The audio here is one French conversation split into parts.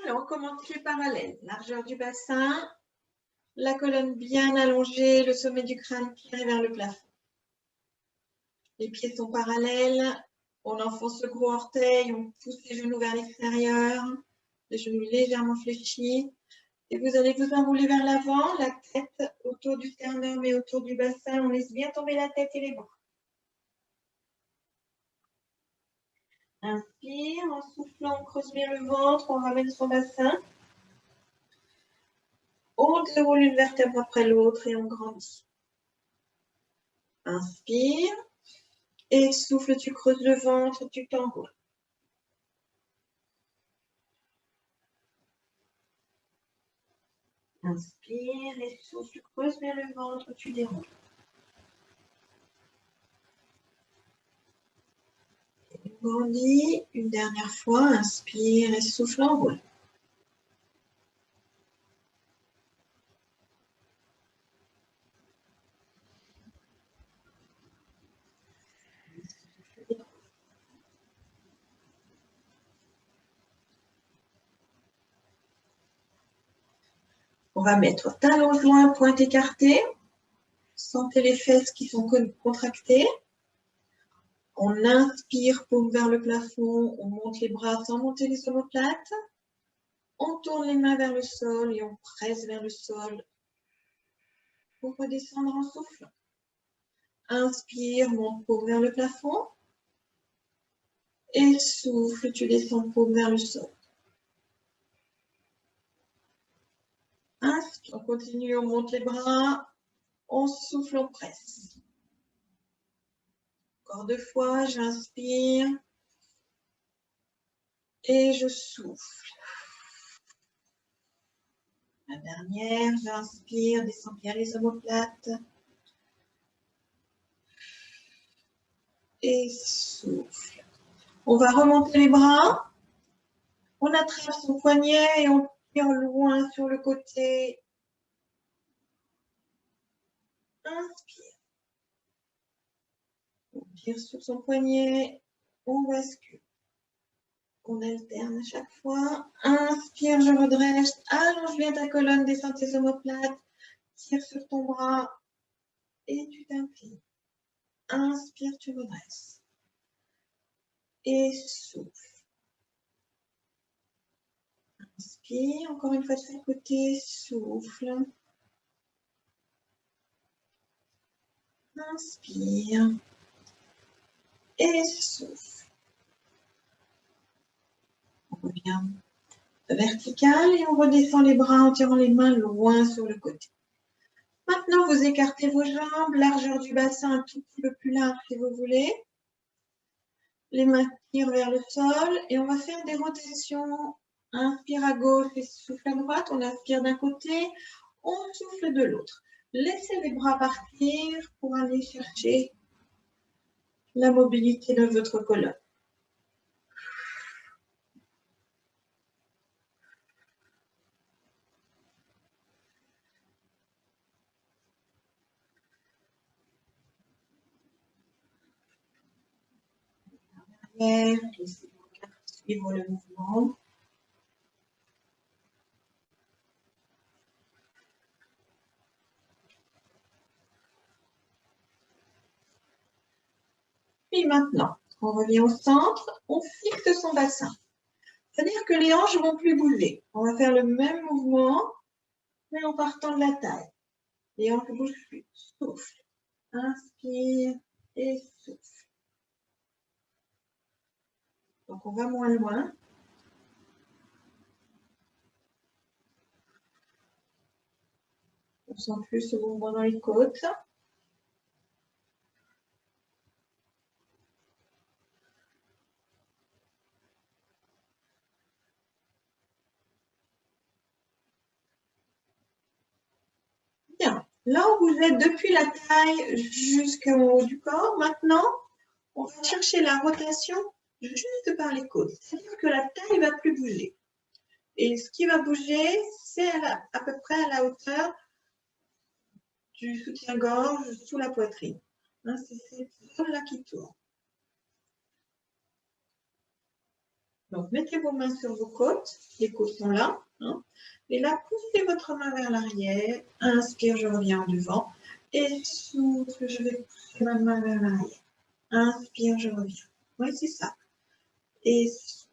Alors, on commence les parallèles. Largeur du bassin, la colonne bien allongée, le sommet du crâne tiré vers le plafond. Les pieds sont parallèles. On enfonce le gros orteil, on pousse les genoux vers l'extérieur, les genoux légèrement fléchis. Et vous allez vous enrouler vers l'avant, la tête autour du sternum et autour du bassin. On laisse bien tomber la tête et les bras. Inspire, en soufflant, on creuse bien le ventre, on ramène son bassin. On déroule une vertèbre après l'autre et on grandit. Inspire. Et souffle, tu creuses le ventre, tu t'enroules. Inspire et souffle, tu creuses bien le ventre, tu déroules. Et grandis, une dernière fois, inspire et souffle, enroule. On va mettre talons joints, pointe écartée. Sentez les fesses qui sont contractées. On inspire, paume vers le plafond. On monte les bras sans monter les omoplates. On tourne les mains vers le sol et on presse vers le sol pour redescendre en soufflant. Inspire, monte paume vers le plafond. Et souffle, tu descends paume vers le sol. Inspire, on continue, on monte les bras. On souffle, on presse. Encore 2 fois, j'inspire. Et je souffle. La dernière, j'inspire, descends bien les omoplates. Et souffle. On va remonter les bras. On attrape son poignet et on tire loin sur le côté. Inspire. On tire sur son poignet. On bascule. On alterne à chaque fois. Inspire, je redresse. Allonge bien ta colonne, descends tes omoplates. Tire sur ton bras et tu t'inclines. Inspire, tu redresses. Et souffle. Inspire, encore une fois de chaque côté, souffle. Inspire. Et souffle. On revient vertical et on redescend les bras en tirant les mains loin sur le côté. Maintenant, vous écartez vos jambes, largeur du bassin un tout petit peu plus large si vous voulez. Les mains tirent vers le sol et on va faire des rotations. Inspire à gauche et souffle à droite. On inspire d'un côté, on souffle de l'autre. Laissez les bras partir pour aller chercher la mobilité de votre colonne. Laissez vos cartes suivre le mouvement. Puis maintenant, on revient au centre, on fixe son bassin. C'est-à-dire que les hanches ne vont plus bouger. On va faire le même mouvement, mais en partant de la taille. Les hanches ne bougent plus. Souffle. Inspire et souffle. Donc on va moins loin. On sent plus ce mouvement dans les côtes. Bien. Là, on vous êtes depuis la taille jusqu'au haut du corps. Maintenant, on va chercher la rotation juste par les côtes. C'est-à-dire que la taille ne va plus bouger. Et ce qui va bouger, c'est à peu près à la hauteur du soutien-gorge sous la poitrine. C'est cette zone-là qui tourne. Donc, mettez vos mains sur vos côtes. Les côtes sont là. Hein. Et là, poussez votre main vers l'arrière. Inspire, je reviens en devant. Et souffle, je vais pousser ma main vers l'arrière. Inspire, je reviens. Oui, c'est ça. Et souffle.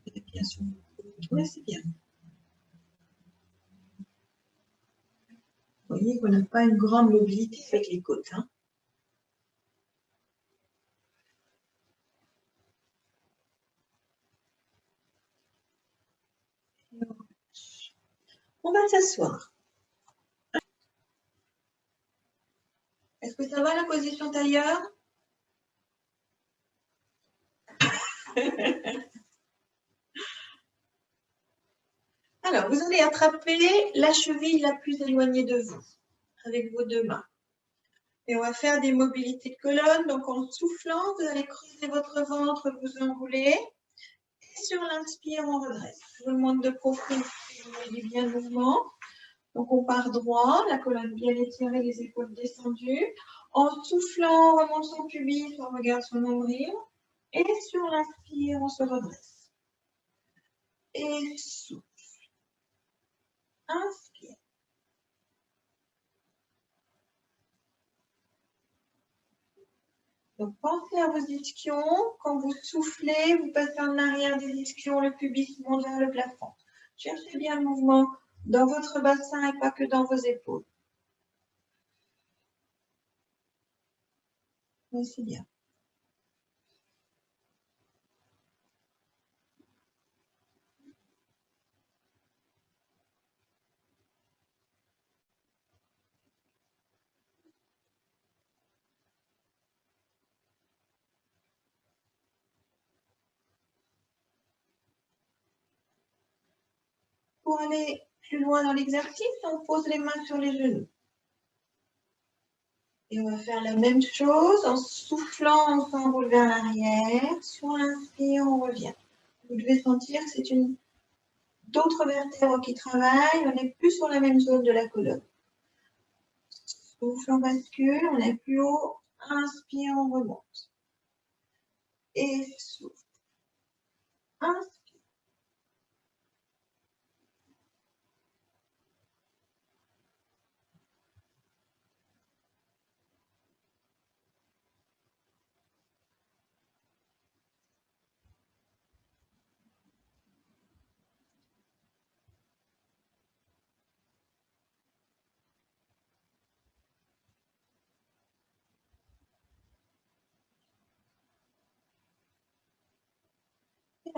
Et bien sûr. Oui, c'est bien. Vous voyez qu'on n'a pas une grande mobilité avec les côtes. Hein. On va s'asseoir. Est-ce que ça va la position tailleur? Alors, vous allez attraper la cheville la plus éloignée de vous avec vos deux mains. Et on va faire des mobilités de colonne. Donc, en soufflant, vous allez creuser votre ventre, vous enrouler. Et sur l'inspire, on redresse. Je vous demande de profiter si vous voyez bien le mouvement. Donc, on part droit, la colonne bien étirée, les épaules descendues. En soufflant, on remonte son pubis, on regarde son nombril. Et sur l'inspire, on se redresse. Et souffle. Inspire. Donc, pensez à vos ischions. Quand vous soufflez, vous passez en arrière des ischions, le pubis monte vers le plafond. Cherchez bien le mouvement dans votre bassin et pas que dans vos épaules. Oui, c'est bien. Pour aller plus loin dans l'exercice, on pose les mains sur les genoux. Et on va faire la même chose en soufflant, on s'enroule vers l'arrière. Sur l'inspire, on revient. Vous devez sentir que c'est d'autres vertèbres qui travaillent. On n'est plus sur la même zone de la colonne. Souffle, on bascule, on est plus haut. Inspire, on remonte. Et souffle. Inspire.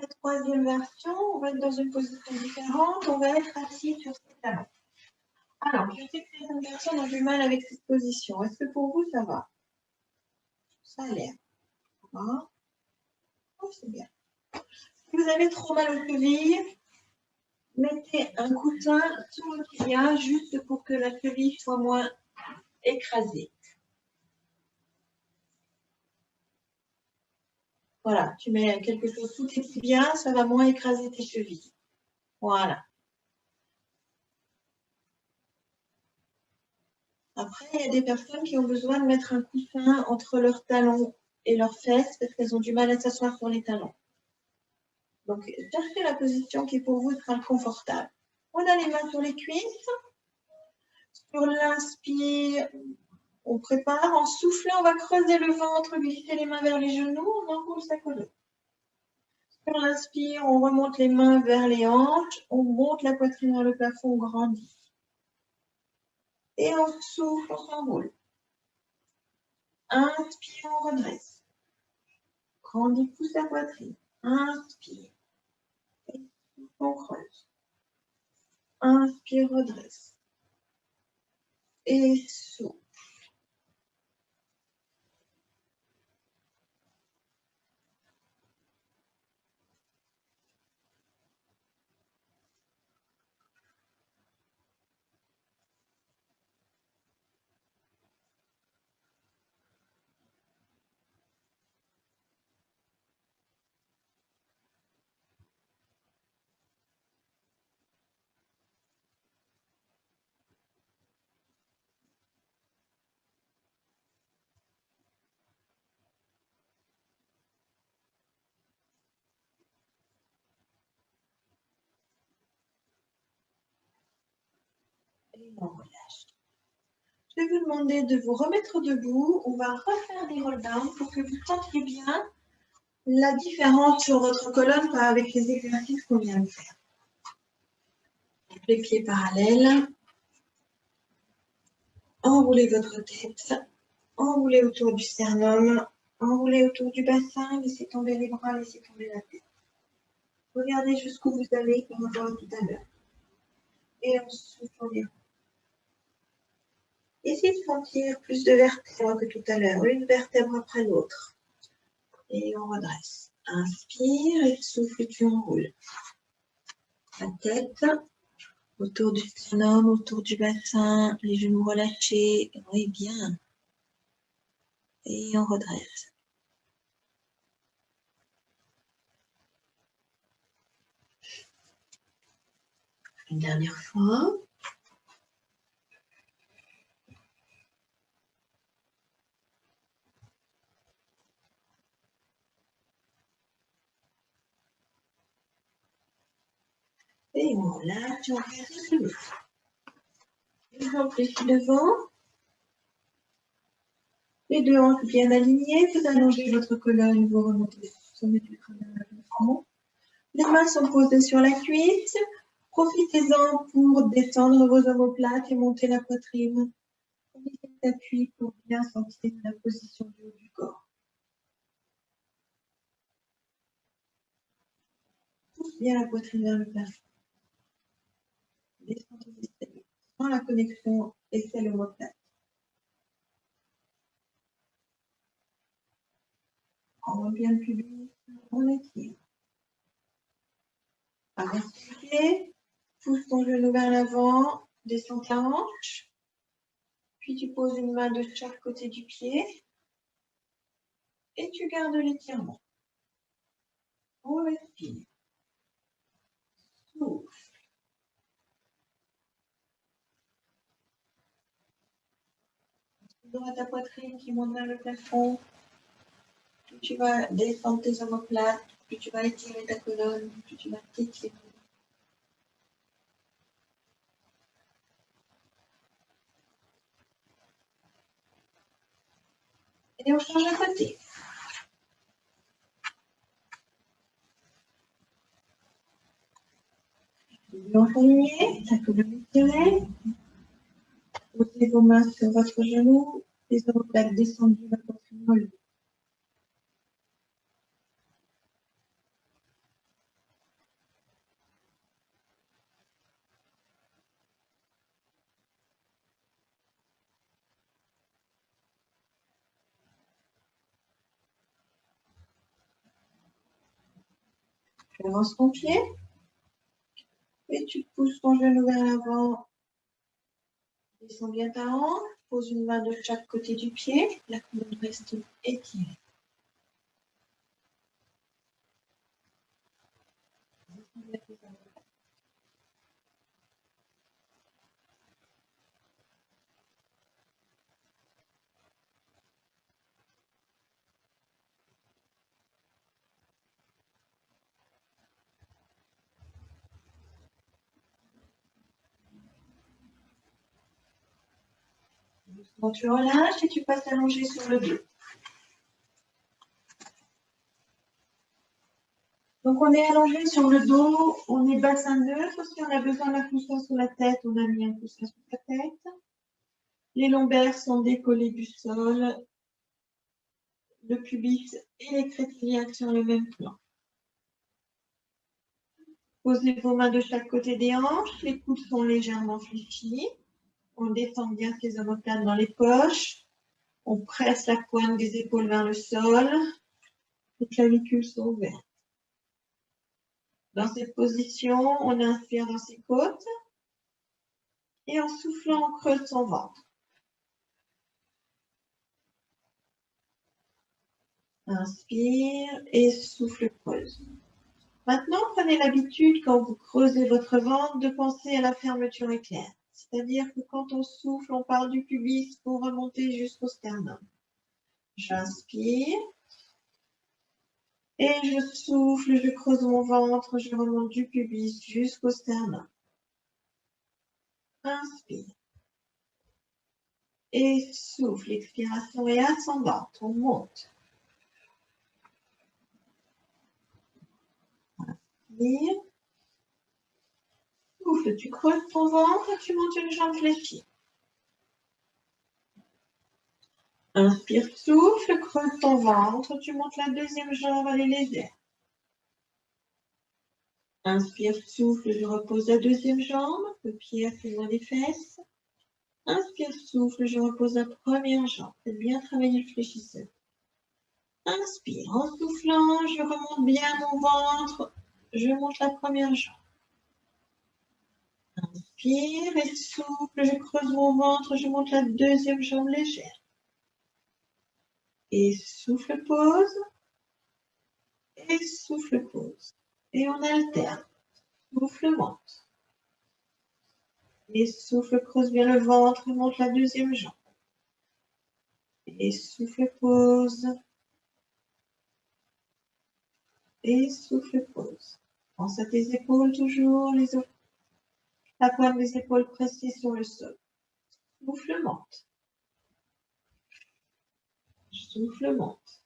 La troisième version, on va être dans une position différente. On va être assis sur ses talons. Alors, je sais que certaines personnes ont du mal avec cette position. Est-ce que pour vous, ça va? Ça a l'air. Oh, c'est bien. Si vous avez trop mal aux chevilles, mettez un coussin sur le tibia juste pour que la cheville soit moins écrasée. Voilà, tu mets quelque chose sous tes tibias, ça va moins écraser tes chevilles. Voilà. Après, il y a des personnes qui ont besoin de mettre un coussin entre leurs talons et leurs fesses parce qu'elles ont du mal à s'asseoir sur les talons. Donc, cherchez la position qui pour vous sera confortable. On a les mains sur les cuisses. Sur l'inspire, on prépare. En soufflant, on va creuser le ventre, glisser les mains vers les genoux, on enroule sa colonne. Sur l'inspire, on remonte les mains vers les hanches, on monte la poitrine vers le plafond, on grandit. Et on souffle, on s'enroule. Inspire, on redresse. Grandit, pousse la poitrine. Inspire. Et souffle, on creuse. Inspire, redresse. Et souffle. Et on relâche. Je vais vous demander de vous remettre debout. On va refaire des roll down pour que vous sentiez bien la différence sur votre colonne avec les exercices qu'on vient de faire. Les pieds parallèles. Enroulez votre tête. Enroulez autour du sternum. Enroulez autour du bassin. Laissez tomber les bras, laissez tomber la tête. Regardez jusqu'où vous allez par rapport à tout à l'heure. Et on souffle les bras. Essayez de sentir plus de vertèbres que tout à l'heure. Une vertèbre après l'autre. Et on redresse. Inspire et souffle, tu enroules. La tête autour du sternum, autour du bassin, les genoux relâchés. Oui, bien. Et on redresse. Une dernière fois. Et on relâche, on reste le exemple ici devant. Les deux hanches bien alignées. Vous allongez votre colonne, vous remontez sur le sommet du crâne. Les mains sont posées sur la cuisse. Profitez-en pour descendre vos omoplates et monter la poitrine. Prenez cet appui pour bien sentir la position du haut du corps. Pousse bien la poitrine vers le plafond. Descendez les escaliers sans la connexion aisselle-omoplate. On va bien le pubis, on étire. Avance le pied, pousse ton genou vers l'avant, descends ta hanche. Puis tu poses une main de chaque côté du pied et tu gardes l'étirement. On respire. Souffle. Dans ta poitrine qui monte vers le plafond. Plus tu vas descendre tes omoplates, plus tu vas étirer ta colonne, plus tu vas t'étirer. Et on change de côté. Blanc aligné, la colonne étirée. Posez vos mains sur votre genou, les omoplates descendues, la poitrine relevée. Tu avances ton pied et tu pousses ton genou vers l'avant. Descends bien ta hanche, pose une main de chaque côté du pied, la colonne reste étirée. Donc tu relâches et tu passes allongé sur le dos. Donc on est allongé sur le dos, on est bassin neutre. Si on a besoin d'un coussin sous la tête, on a mis un coussin sous la tête. Les lombaires sont décollés du sol. Le pubis et les crétiliaques sur le même plan. Posez vos mains de chaque côté des hanches. Les coudes sont légèrement fléchis. On descend bien ses omoplates dans les poches. On presse la pointe des épaules vers le sol. Les clavicules sont ouvertes. Dans cette position, on inspire dans ses côtes. Et en soufflant, on creuse son ventre. Inspire et souffle, creuse. Maintenant, prenez l'habitude, quand vous creusez votre ventre, de penser à la fermeture éclair. C'est-à-dire que quand on souffle, on part du pubis pour remonter jusqu'au sternum. J'inspire. Et je souffle, je creuse mon ventre, je remonte du pubis jusqu'au sternum. Inspire. Et souffle. L'expiration est ascendante. On monte. Inspire. Souffle. Tu creuses ton ventre et tu montes une jambe fléchie. Inspire, souffle, creuse ton ventre. Tu montes la deuxième jambe, elle est légère. Inspire, souffle, je repose la deuxième jambe, le pied assez loin des fesses. Inspire, souffle, je repose la première jambe. Faites bien travailler le fléchisseur. Inspire, en soufflant, je remonte bien mon ventre. Je monte la première jambe. Inspire et souffle, je creuse mon ventre, je monte la deuxième jambe légère. Et souffle, pause. Et souffle, pause. Et on alterne. Souffle, monte. Et souffle, creuse bien le ventre, monte la deuxième jambe. Et souffle, pause. Et souffle, pause. Pense à tes épaules toujours, la pointe des épaules pressée sur le sol. Souffle, monte. Souffle, monte.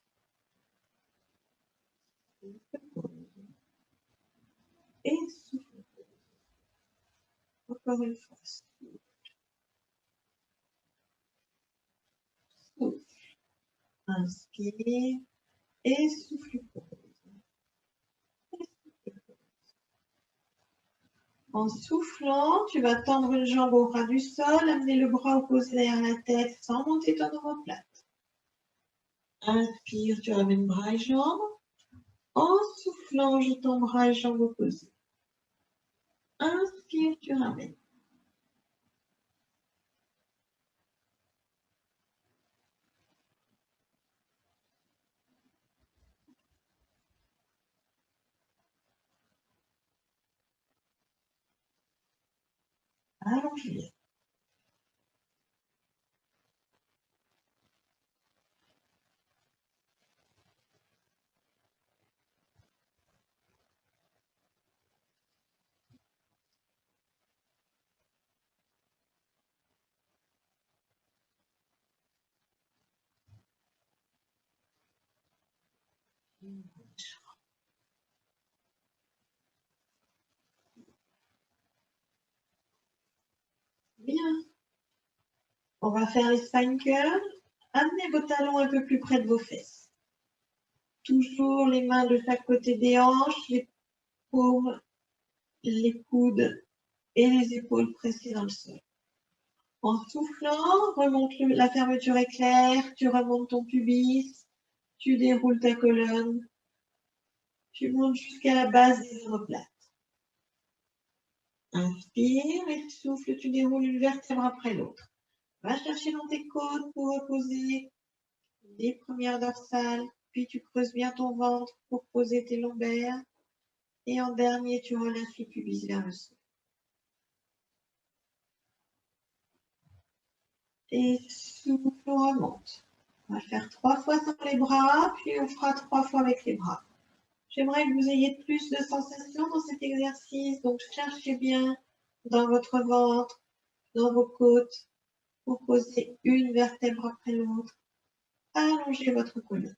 Souffle, pause. Et souffle, pause. Encore une fois. Souffle. Inspire. Et souffle, pause. En soufflant, tu vas tendre une jambe au ras du sol, amener le bras opposé derrière la tête sans monter ton omoplate. Inspire, tu ramènes bras et jambes. En soufflant, je tends bras et jambes opposés. Inspire, tu ramènes. Allonge bien. Bien. On va faire les spine curls. Amenez vos talons un peu plus près de vos fesses. Toujours les mains de chaque côté des hanches, les paumes, les coudes et les épaules pressées dans le sol. En soufflant, remonte la fermeture éclair, tu remontes ton pubis, tu déroules ta colonne, tu montes jusqu'à la base des omoplates. Inspire et souffle, tu déroules une vertèbre après l'autre. Va chercher dans tes côtes pour reposer les premières dorsales, puis tu creuses bien ton ventre pour poser tes lombaires. Et en dernier, tu relâches le pubis vers le sol. Et souffle, on remonte. On va faire 3 fois sans les bras, puis on fera 3 fois avec les bras. J'aimerais que vous ayez plus de sensations dans cet exercice, donc cherchez bien dans votre ventre, dans vos côtes, pour poser une vertèbre après l'autre. Allongez votre colonne.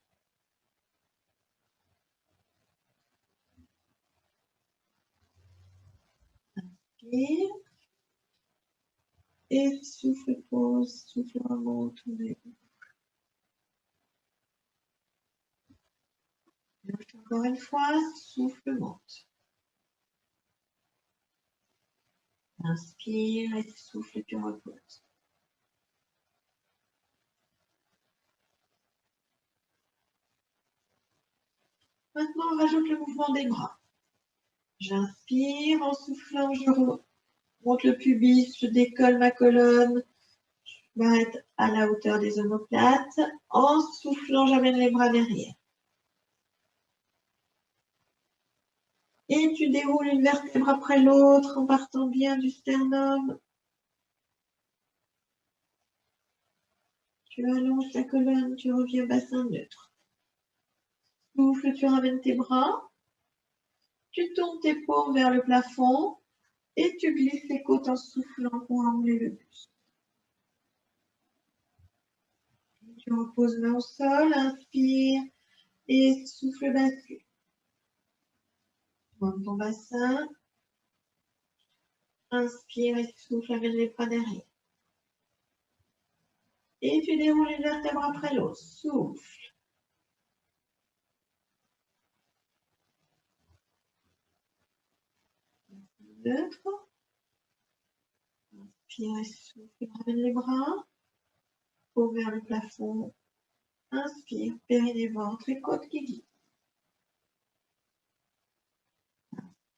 Inspire. Et souffle, pause, souffle, remonte. Encore une fois, souffle, monte. Inspire et souffle, tu reposes. Maintenant, on rajoute le mouvement des bras. J'inspire, en soufflant, je remonte le pubis, je décolle ma colonne, je m'arrête à la hauteur des omoplates. En soufflant, j'amène les bras derrière. Et tu déroules une vertèbre après l'autre en partant bien du sternum. Tu allonges ta colonne, tu reviens au bassin neutre. Souffle, tu ramènes tes bras. Tu tournes tes paumes vers le plafond Et tu glisses les côtes en soufflant pour enlever le buste. Tu reposes main au sol, inspire et souffle bascule. Monte ton bassin. Inspire et souffle avec les bras derrière. Et tu déroules une vertèbre après l'autre. Souffle. Neutre. Inspire et souffle. Ramène les bras. Ouvre vers le plafond. Inspire, périnée, ventre et côte qui glisse.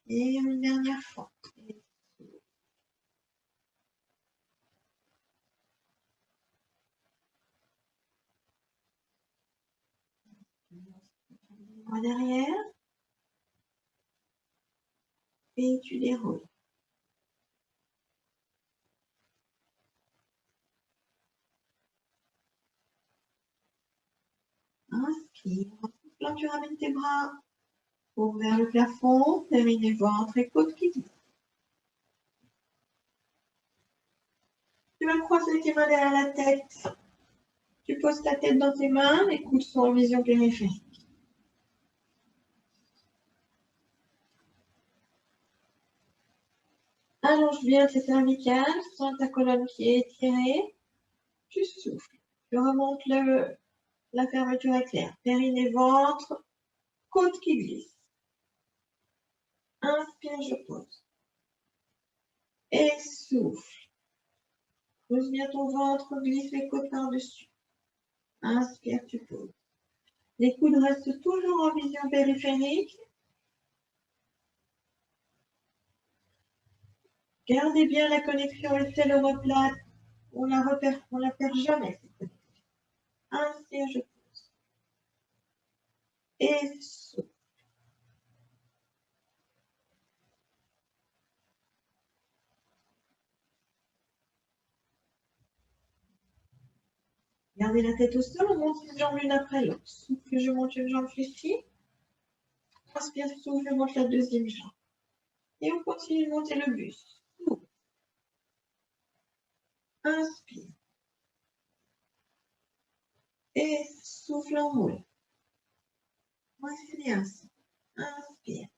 Et une dernière fois. Bras derrière. Et tu déroules. Inspire. Là, tu ramènes tes bras. Ouvre vers le plafond. Périnée, ventre et côte qui glisse. Tu vas croiser tes mains derrière la tête. Tu poses ta tête dans tes mains. Les coudes sont en vision périphérique. Allonge bien tes cervicales, sens ta colonne qui est étirée. Tu souffles. Tu remontes la fermeture éclair. Périnée, ventre, côte qui glisse. Inspire, je pose. Et souffle. Pose bien ton ventre, glisse les côtes par-dessus. Inspire, tu poses. Les coudes restent toujours en vision périphérique. Gardez bien la connexion aisselle-omoplate. On la perd jamais, cette connexion. Inspire, je pose. Et souffle. Gardez la tête au sol, on monte une jambe l'une après l'autre. Souffle, je monte une jambe fléchie. Inspire, souffle, je monte la deuxième jambe. Et on continue de monter le buste. Souffle. Inspire. Et souffle, en roule. Ouais, c'est bien ça. Inspire.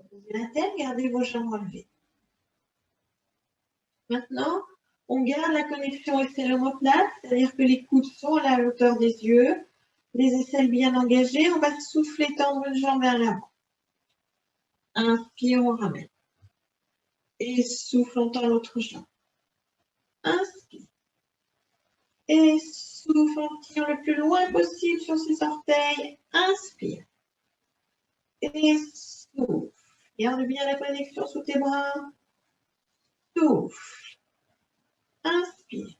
Posez la tête, gardez vos jambes relevées. Maintenant, on garde la connexion aisselle-omoplate, c'est-à-dire que les coudes sont à la hauteur des yeux, les aisselles bien engagées. On va souffler, tendre une jambe vers l'avant. Inspire, on ramène. Et souffle, on tend l'autre jambe. Inspire. Et souffle, on tire le plus loin possible sur ses orteils. Inspire. Et souffle. Garde bien la connexion sous tes bras. Souffle. Inspire.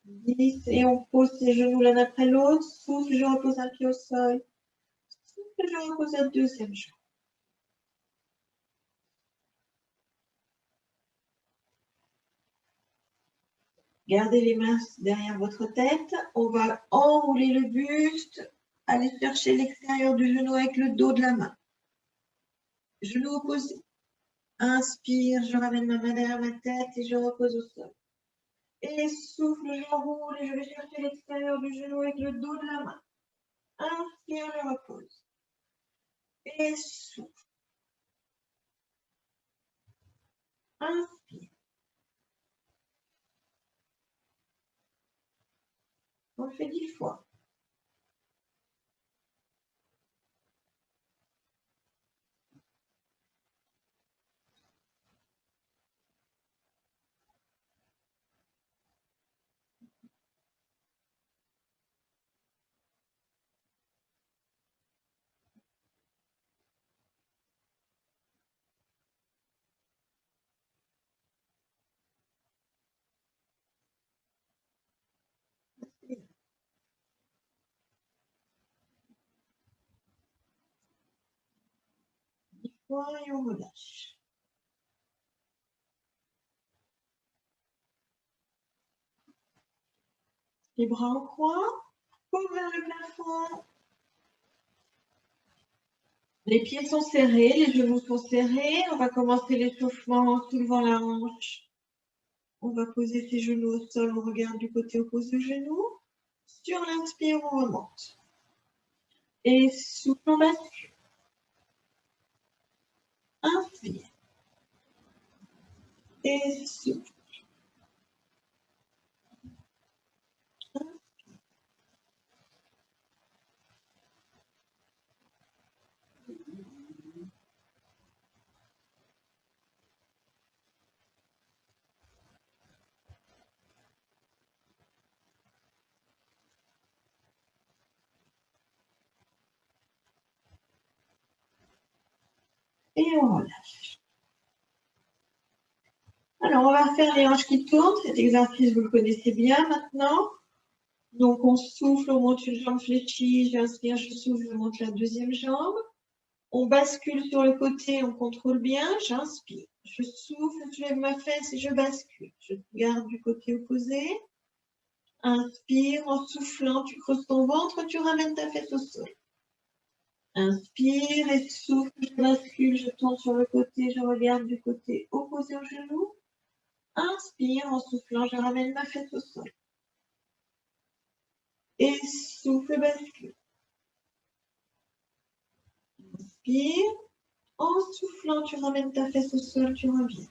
Glisse et on pose ses genoux l'un après l'autre. Souffle, je repose un pied au sol. Souffle, je repose la deuxième jambe. Gardez les mains derrière votre tête. On va enrouler le buste. Aller chercher l'extérieur du genou avec le dos de la main. Genou opposé. Inspire, je ramène ma main derrière ma tête et je repose au sol. Et souffle, j'enroule et je vais chercher l'extérieur du genou avec le dos de la main. Inspire, je repose. Et souffle. Inspire. On le fait 10 fois. croix et on relâche. Les bras en croix, paume vers le plafond. Les pieds sont serrés, les genoux sont serrés. On va commencer l'échauffement en soulevant la hanche. On va poser ses genoux au sol, on regarde du côté opposé au genou. Sur l'inspire, on remonte. Et souffle, on bascule. Inspire. Et souffle. Et on relâche. Alors, on va faire les hanches qui tournent. Cet exercice, vous le connaissez bien maintenant. Donc, on souffle, on monte une jambe fléchie. J'inspire, je souffle, je monte la deuxième jambe. On bascule sur le côté, on contrôle bien. J'inspire, je souffle, je lève ma fesse et je bascule. Je garde du côté opposé. Inspire, en soufflant, tu creuses ton ventre, tu ramènes ta fesse au sol. Inspire et souffle, je bascule, je tourne sur le côté, je regarde du côté opposé au genou. Inspire, en soufflant, je ramène ma fesse au sol. Et souffle, bascule. Inspire, en soufflant, tu ramènes ta fesse au sol, tu reviens.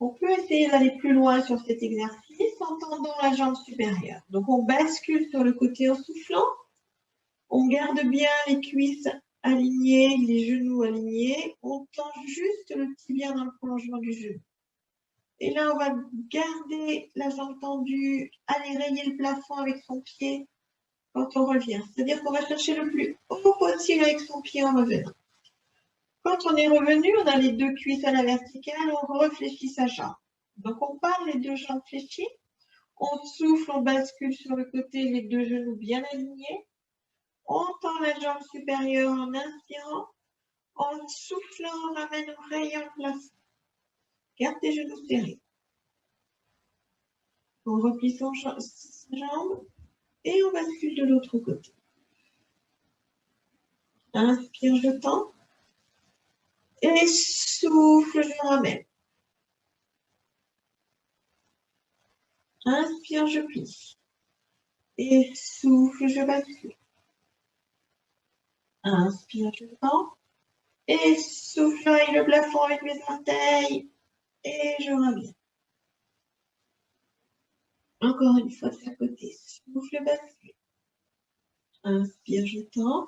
On peut essayer d'aller plus loin sur cet exercice en tendant la jambe supérieure. Donc, on bascule sur le côté en soufflant. On garde bien les cuisses alignées, les genoux alignés. On tend juste le tibia dans le prolongement du genou. Et là, on va garder la jambe tendue, aller rayer le plafond avec son pied quand on revient. C'est-à-dire qu'on va chercher le plus haut possible avec son pied en revenant. Quand on est revenu, on a les deux cuisses à la verticale, on réfléchit sa jambe. Donc, on part les deux jambes fléchies. On souffle, on bascule sur le côté, les deux genoux bien alignés. On tend la jambe supérieure en inspirant. En soufflant, on ramène au rayon plafond. Garde tes genoux serrés. On replie sa jambe et on bascule de l'autre côté. Inspire, je tends. Et souffle, je ramène. Inspire, je plie. Et souffle, je bascule. Inspire, je tends. Et souffle, avec le plafond avec mes orteils. Et je reviens. Encore une fois de chaque côté. Souffle, bascule. Inspire, je tends.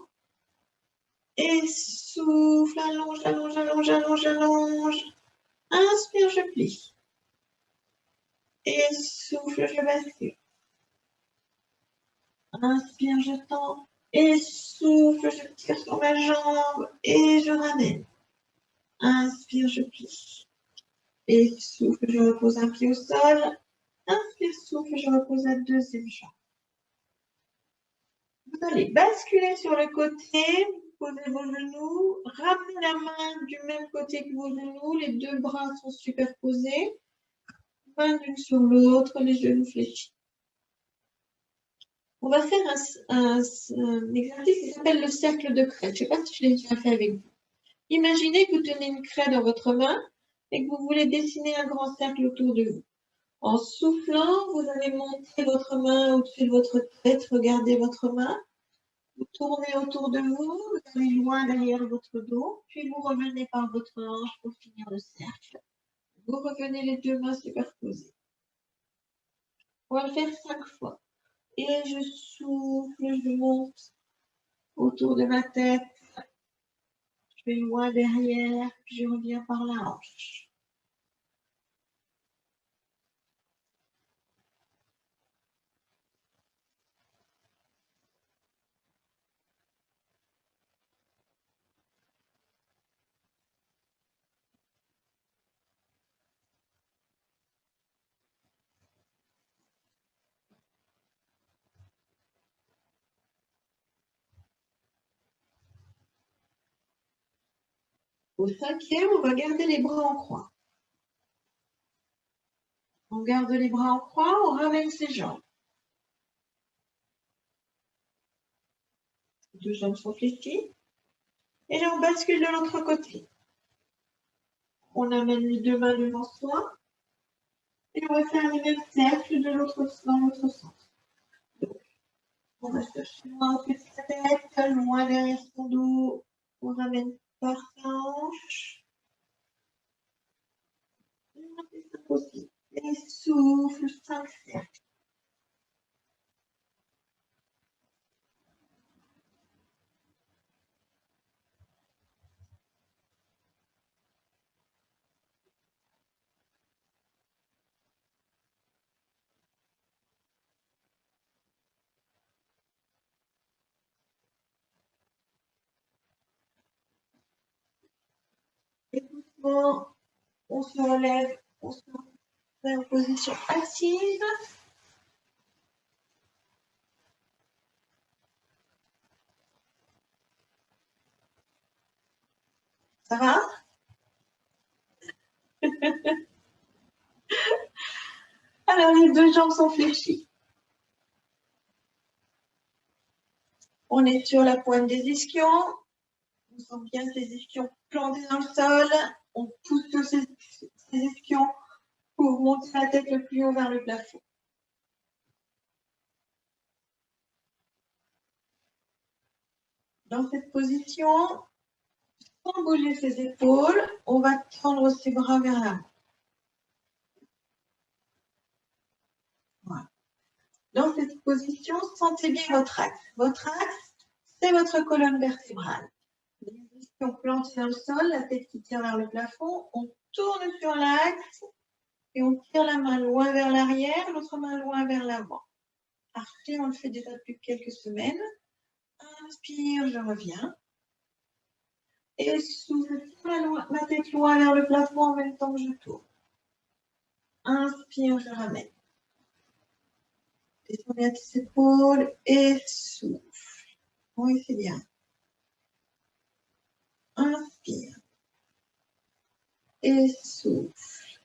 Et souffle, allonge, allonge, allonge, allonge, allonge. Inspire, je plie. Et souffle, je bascule. Inspire, je tends. Et souffle, je tire sur ma jambe. Et je ramène. Inspire, je plie. Et souffle, je repose un pied au sol. Inspire, souffle, je repose la deuxième jambe. Vous allez basculer sur le côté, posez vos genoux, ramenez la main du même côté que vos genoux, les deux bras sont superposés, main l'une sur l'autre, les genoux fléchis. On va faire un exercice qui s'appelle le cercle de craie. Je ne sais pas si je l'ai déjà fait avec vous. Imaginez que vous tenez une craie dans votre main et que vous voulez dessiner un grand cercle autour de vous. En soufflant, vous allez monter votre main au-dessus de votre tête, regardez votre main. Vous tournez autour de vous, vous allez loin derrière votre dos, puis vous revenez par votre hanche pour finir le cercle. Vous revenez les deux mains superposées. On va le faire 5 fois. Et je souffle, je monte autour de ma tête. Je vais loin derrière, puis je reviens par la hanche. Au cinquième, on va garder les bras en croix. On garde les bras en croix, on ramène ses jambes. Les deux jambes sont fléchies. Et là, on bascule de l'autre côté. On amène les deux mains devant soi. Et on va faire le même cercle dans l'autre sens. Donc, on va chercher loin au-dessus de sa tête, loin derrière son dos. On ramène par sa hanche. Aussi. Et souffle, 5 cercles. Et doucement, on se relève, on se met en position assise. Ça va? Alors, les deux jambes sont fléchies. On est sur la pointe des ischions. On sent bien ces ischions plantés dans le sol. On pousse sur ces ischions pour monter la tête le plus haut vers le plafond. Dans cette position, sans bouger ses épaules, on va tendre ses bras vers l'avant. Voilà. Dans cette position, sentez bien votre axe. Votre axe, c'est votre colonne vertébrale. Les ischions plantés dans le sol, la tête qui tire vers le plafond, on tourne sur l'axe et on tire la main loin vers l'arrière, l'autre main loin vers l'avant. Parfait, on le fait déjà depuis quelques semaines. Inspire, je reviens. Et souffle, tire ma tête loin vers le plafond en même temps que je tourne. Inspire, je ramène. Descends bien tes épaules et souffle. Oui, c'est bien. Inspire. Et souffle.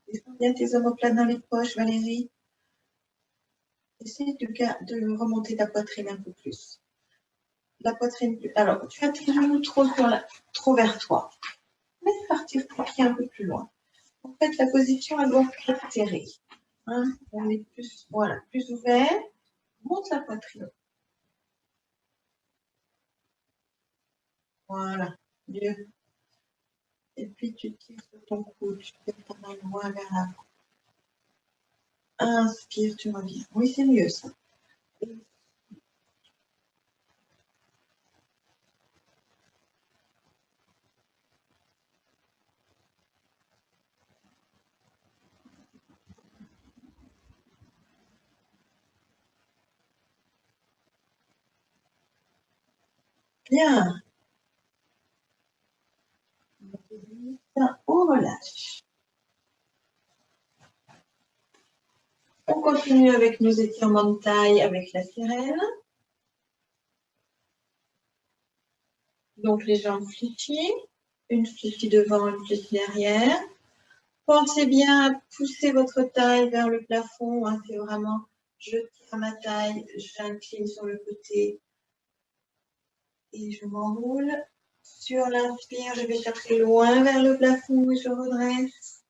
Descends bien tes omoplates dans les poches, Valérie. Essaye de remonter ta poitrine un peu plus. La poitrine plus. Alors, tu as tes genoux trop vers toi. Laisse partir tes pieds un peu plus loin. En fait, la position, elle doit être serrée. Hein, on est plus, voilà, plus ouvert. Monte la poitrine. Voilà, mieux. Et puis, tu tires sur ton coude. Tu fais ta main loin vers l'avant. Inspire, tu reviens. Oui, c'est mieux ça. Bien. On relâche. On continue avec nos étirements de taille avec la sirène. Donc, les jambes fléchies. Une fléchie devant, une fléchie derrière. Pensez bien à pousser votre taille vers le plafond. Hein, c'est vraiment, je tire ma taille, j'incline sur le côté et je m'enroule. Sur l'inspire, je vais chercher loin vers le plafond et je redresse.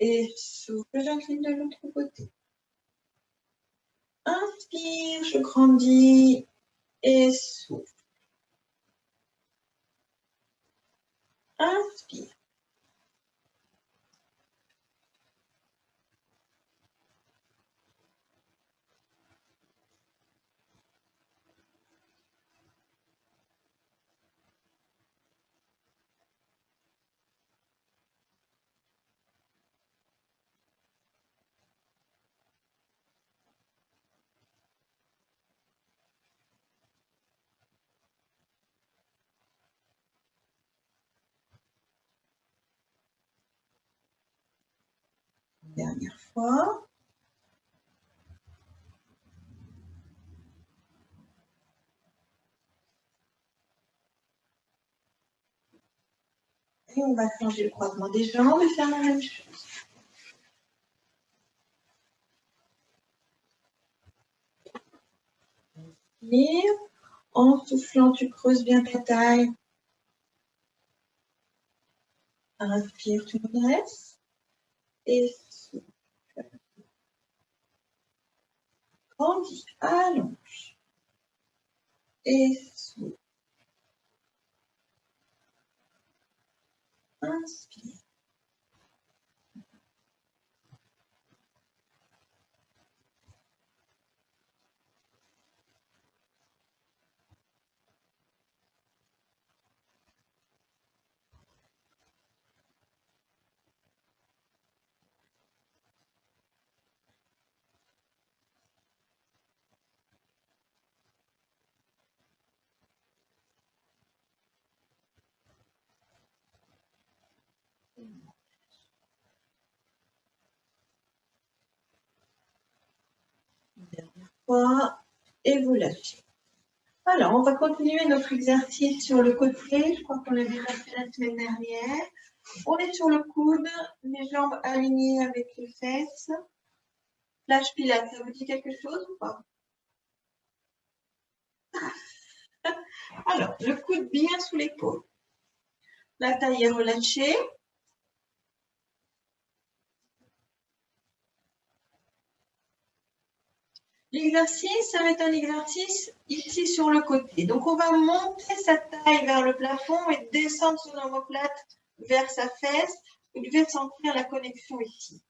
Et souffle, j'incline de l'autre côté. Inspire, je grandis et souffle. Inspire. Dernière fois. Et on va changer le croisement des jambes et faire la même chose. Inspire. En soufflant, tu creuses bien ta taille. Inspire, tu redresses. Et souffle. Grandis, allonge. Et souffle. Inspire. Dernière fois. Et vous lâchez. Alors, on va continuer notre exercice sur le côté. Je crois qu'on l'a déjà fait la semaine dernière. On est sur le coude, les jambes alignées avec les fesses. Plage Pilates, ça vous dit quelque chose ou pas? Alors, le coude bien sous l'épaule. La taille est relâchée. L'exercice, ça va être un exercice ici sur le côté. Donc, on va monter sa taille vers le plafond et descendre son omoplate vers sa fesse. Vous devez sentir la connexion ici.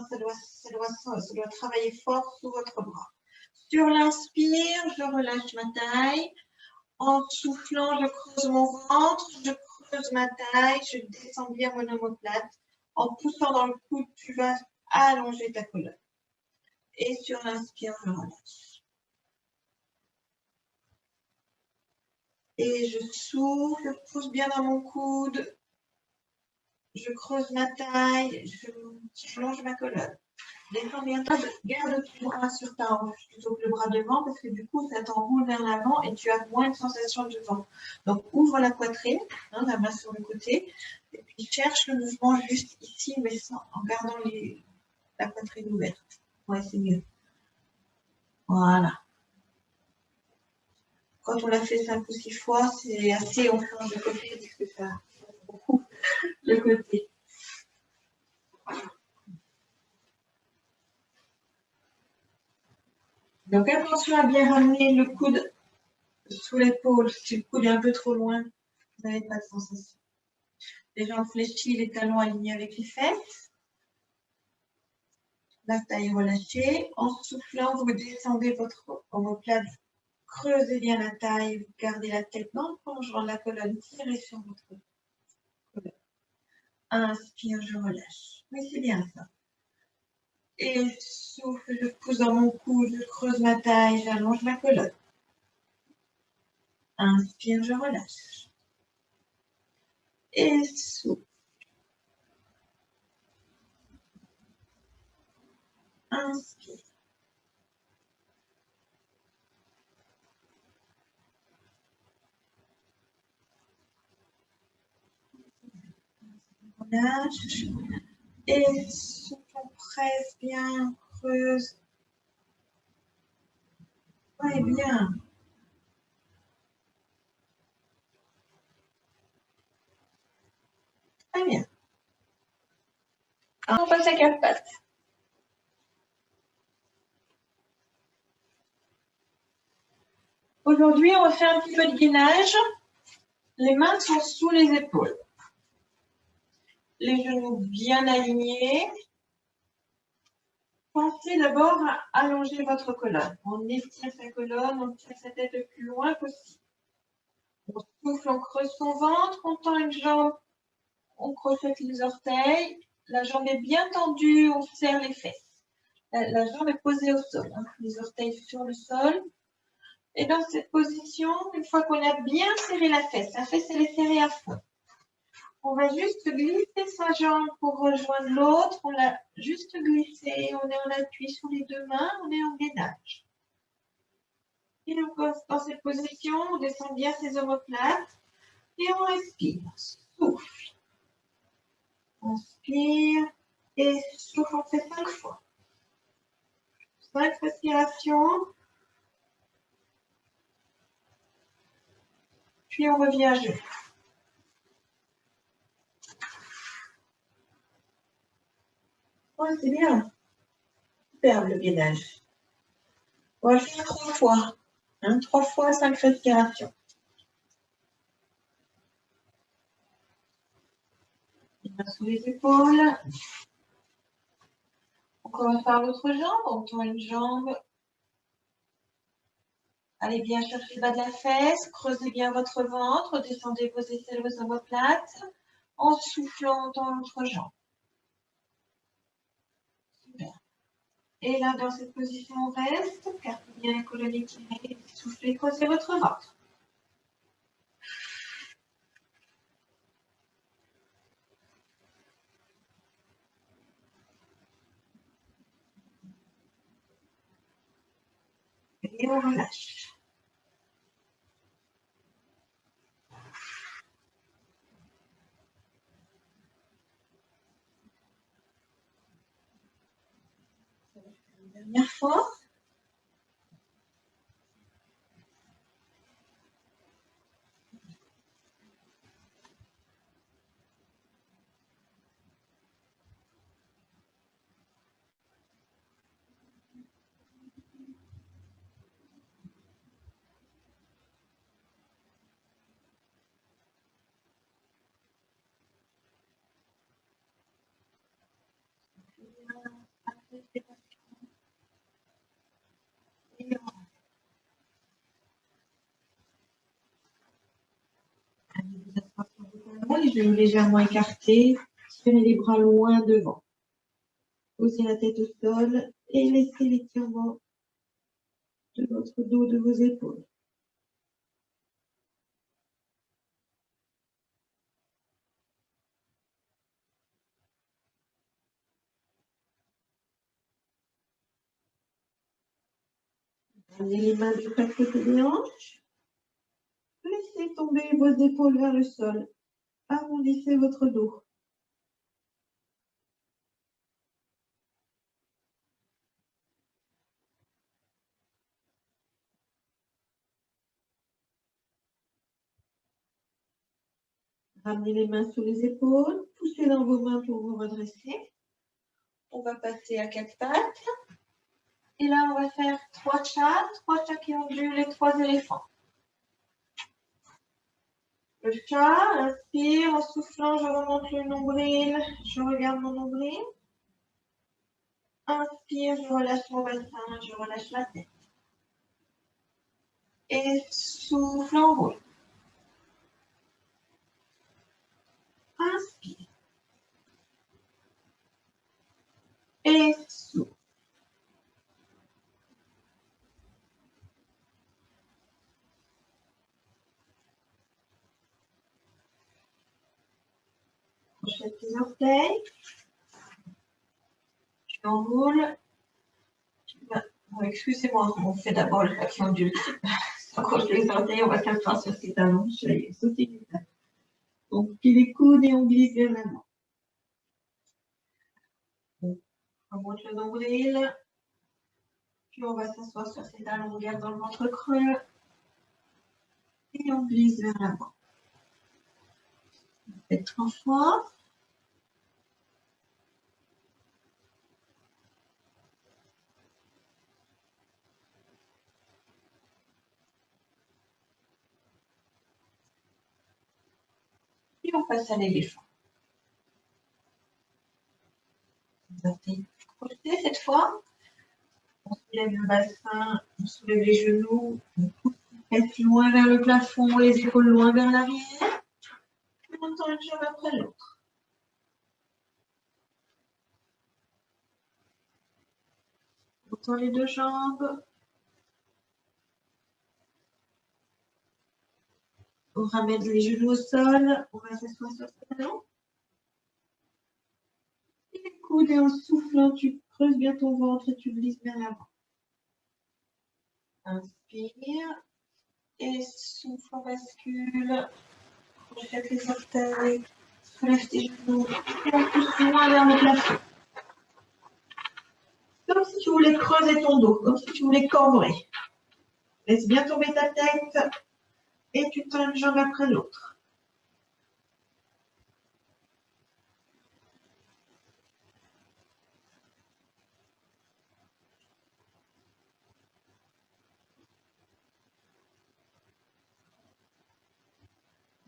Ça doit travailler fort sous votre bras. Sur l'inspire, je relâche ma taille. En soufflant, je creuse mon ventre, je creuse ma taille, je descends bien mon omoplate. En poussant dans le coude, tu vas allonger ta colonne. Et sur l'inspire, je relâche. Et je souffle, je pousse bien dans mon coude. Je creuse ma taille, j'allonge ma colonne. Descends bien, garde ton bras sur ta hanche plutôt que le bras devant parce que du coup, ça t'enroule vers l'avant et tu as moins de sensation de vent. Donc, ouvre la poitrine, la main sur le côté, et puis cherche le mouvement juste ici, mais en gardant la poitrine ouverte. Ouais, c'est mieux. Voilà. Quand on l'a fait 5 ou 6 fois, c'est assez, on change de côté parce que ça beaucoup le côté. Donc attention à bien ramener le coude sous l'épaule. Si le coude est un peu trop loin, vous n'avez pas de sensation. Les jambes fléchies, les talons alignés avec les fesses. La taille relâchée. En soufflant, vous descendez votre omoplate. Creusez bien la taille. Vous gardez la tête dans le plongeon de la colonne. Tirez sur votre colonne. Inspire, je relâche. Oui, c'est bien ça. Et souffle, je pousse dans mon cou, je creuse ma taille, j'allonge ma colonne. Inspire, je relâche. Et souffle. Inspire. Relâche. Et souffle, on presse bien, creuse. Ouais, bien. Très bien. Alors, on passe à 4 pattes. Aujourd'hui, on va faire un petit peu de gainage. Les mains sont sous les épaules. Les genoux bien alignés. Pensez d'abord à allonger votre colonne. On étire sa colonne, on tire sa tête le plus loin possible. On souffle, on creuse son ventre, on tend une jambe, on crochette les orteils. La jambe est bien tendue, on serre les fesses. La jambe est posée au sol, les orteils sur le sol. Et dans cette position, une fois qu'on a bien serré la fesse elle est serrée à fond. On va juste glisser sa jambe pour rejoindre l'autre. On l'a juste glissé. On est en appui sur les deux mains. On est en gainage. Et donc, dans cette position, on descend bien ses omoplates et on respire. Souffle. Inspire et souffle, on fait 5 fois. 5 respirations. Puis on revient à genoux. Ouais, c'est bien. Superbe le gainage. On va le faire 3 fois. 3 fois 5 respirations. Les mains sous les épaules. On commence par l'autre jambe. On tend une jambe. Allez bien chercher le bas de la fesse. Creusez bien votre ventre. Descendez vos aisselles aux omoplates. En soufflant dans l'autre jambe. Super. Et là, dans cette position, on reste. Gardez bien la colonne étirée. Soufflez, creusez votre ventre. Et on relâche. Une dernière fois. Je vais vous légèrement écarter. Tirez les bras loin devant. Posez la tête au sol et laissez l'étirement de votre dos, de vos épaules. Amenez les mains du côté des hanches. Laissez tomber vos épaules vers le sol. Arrondissez votre dos. Ramenez les mains sous les épaules. Poussez dans vos mains pour vous redresser. On va passer à 4 pattes. Et là, on va faire 3 chats qui ondulent et 3 éléphants. Le chat, inspire, en soufflant, je remonte le nombril, je regarde mon nombril. Inspire, je relâche mon bassin, je relâche la tête. Et souffle, enroule. Inspire. Et souffle. Crochet tes orteils. Tu enroules. Bon, excusez-moi, on fait d'abord l'action du accroche les orteils, on va s'asseoir sur ses talons. Je vais sauter les talons. Donc, puis les coudes et on glisse vers l'avant. On remonte le nombril. Puis on va s'asseoir sur ses talons, on garde dans le ventre creux. Et on glisse vers l'avant. On fait 3 fois. Et on passe à l'éléphant. Cette fois, on soulève le bassin, on soulève les genoux, on pousse les fesses loin vers le plafond, les épaules loin vers l'arrière. Puis on tend une jambe après l'autre. On tend les 2 jambes. On ramène les genoux au sol. On va s'asseoir sur ses talons. Et les coudes, et en soufflant, tu creuses bien ton ventre et tu glisses vers l'avant. Inspire. Et souffle, on bascule. Crochet les orteils. Soulève tes genoux. Et on pousse loin vers le plafond. Comme si tu voulais creuser ton dos, comme si tu voulais cambrer. Laisse bien tomber ta tête et tu tends une jambe après l'autre.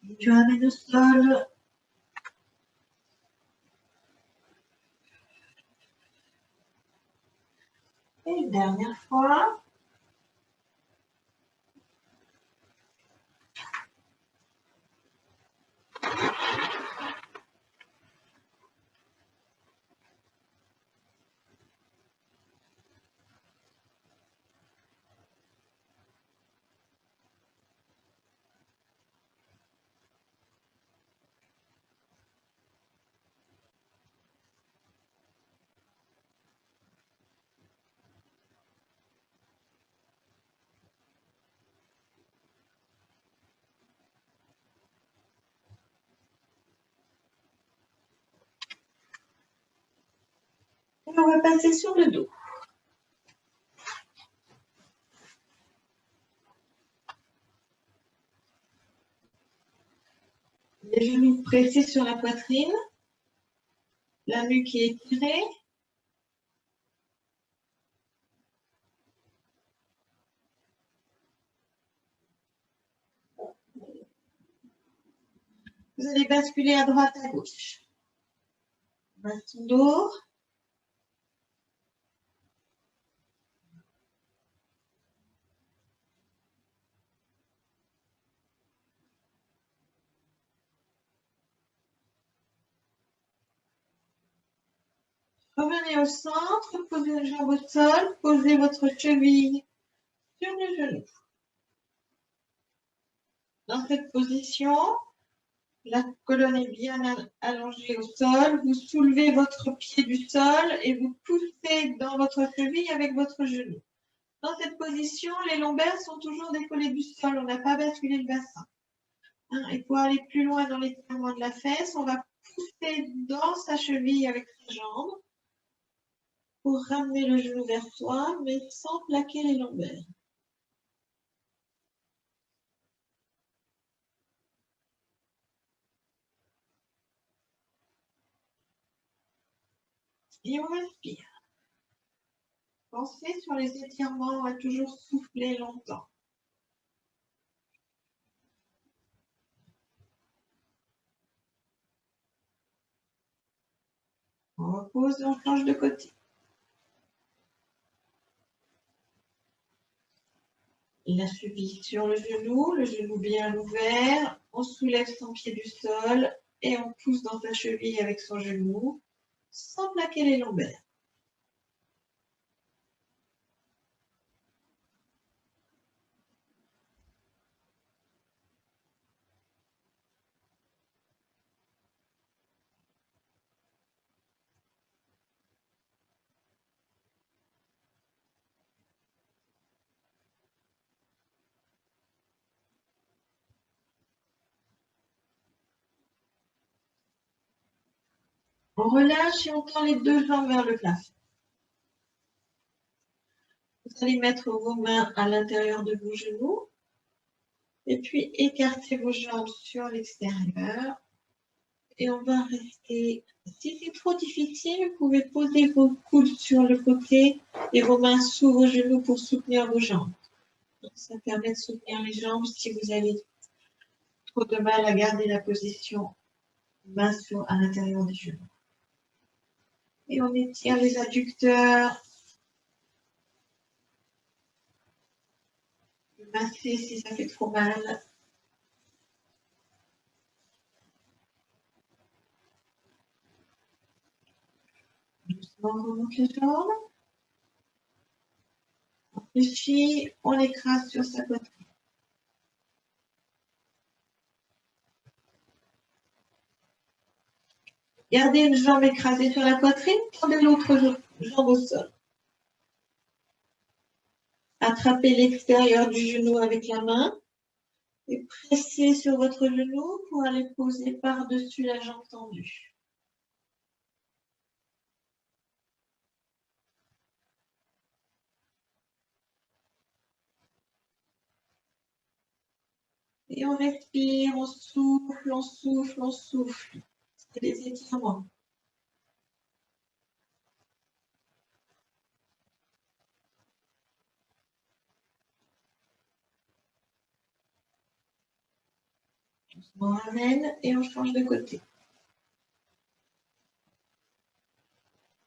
Et tu amènes au sol. Et une dernière fois. Et on va passer sur le dos. Les genoux pressés sur la poitrine. La nuque est étirée. Vous allez basculer à droite, à gauche. Baston dos. Revenez au centre, posez une jambe au sol, posez votre cheville sur le genou. Dans cette position, la colonne est bien allongée au sol. Vous soulevez votre pied du sol et vous poussez dans votre cheville avec votre genou. Dans cette position, les lombaires sont toujours décollés du sol. On n'a pas basculé le bassin. Et pour aller plus loin dans l'étirement de la fesse, on va pousser dans sa cheville avec sa jambe pour ramener le genou vers soi, mais sans plaquer les lombaires. Et on respire. Pensez sur les étirements, on va toujours souffler longtemps. On repose et on change de côté. La cheville sur le genou bien ouvert. On soulève son pied du sol et on pousse dans sa cheville avec son genou sans plaquer les lombaires. On relâche et on tend les deux jambes vers le plafond. Vous allez mettre vos mains à l'intérieur de vos genoux et puis écarter vos jambes sur l'extérieur. Et on va rester. Si c'est trop difficile, vous pouvez poser vos coudes sur le côté et vos mains sous vos genoux pour soutenir vos jambes. Donc, ça permet de soutenir les jambes si vous avez trop de mal à garder la position main à l'intérieur des genoux. Et on étire les adducteurs. Masser si ça fait trop mal. Doucement, on remonte les jambes. On réfléchit, on l'écrase sur sa poitrine. Gardez une jambe écrasée sur la poitrine, tendez l'autre jambe au sol. Attrapez l'extérieur du genou avec la main Et pressez sur votre genou pour aller poser par-dessus la jambe tendue. Et on respire, on souffle, on souffle, on souffle. C'est des étirements. On ramène et on change de côté.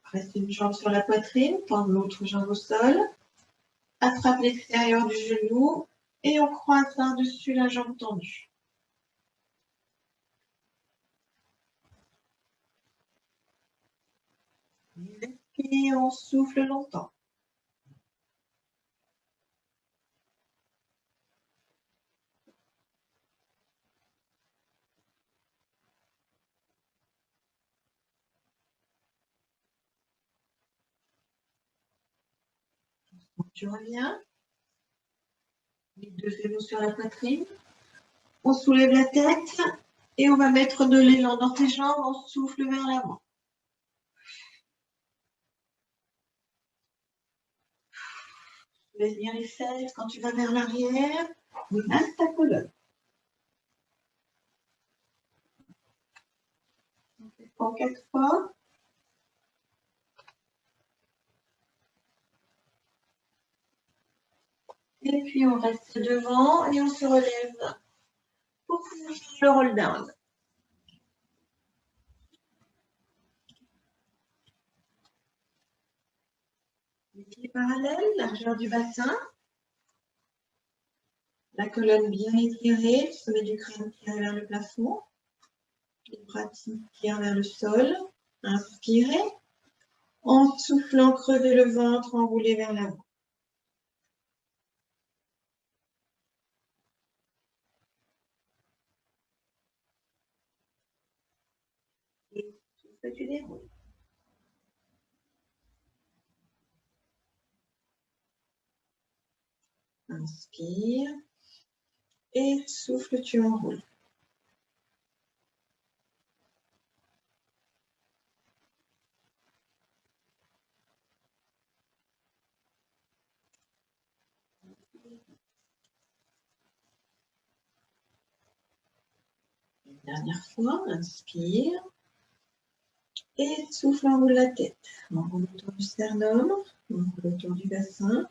Reste une jambe sur la poitrine, tendre l'autre jambe au sol. Attrape l'extérieur du genou et on croise par-dessus la jambe tendue. Et on souffle longtemps. Tu reviens. Les deux genoux sur la poitrine. On soulève la tête et on va mettre de l'élan dans tes jambes. On souffle vers l'avant. Laisse bien les fesses quand tu vas vers l'arrière. Menace ta colonne. On fait ça 4 fois. Et puis on reste devant et on se relève pour finir le roll down. Les pieds parallèles, largeur du bassin. La colonne bien étirée, le sommet du crâne tiré vers le plafond. Les bras tirent vers le sol. Inspirez. En soufflant, crevez le ventre, enroulez vers l'avant. Et souffle, tu déroules. Inspire. Et souffle, tu enroules. Une dernière fois, inspire. Et souffle, enroule la tête. Enroule autour du sternum, enroule autour du bassin.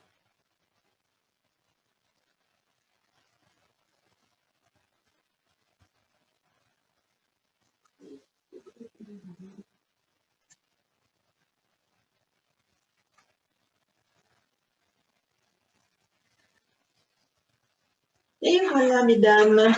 Et voilà, mesdames.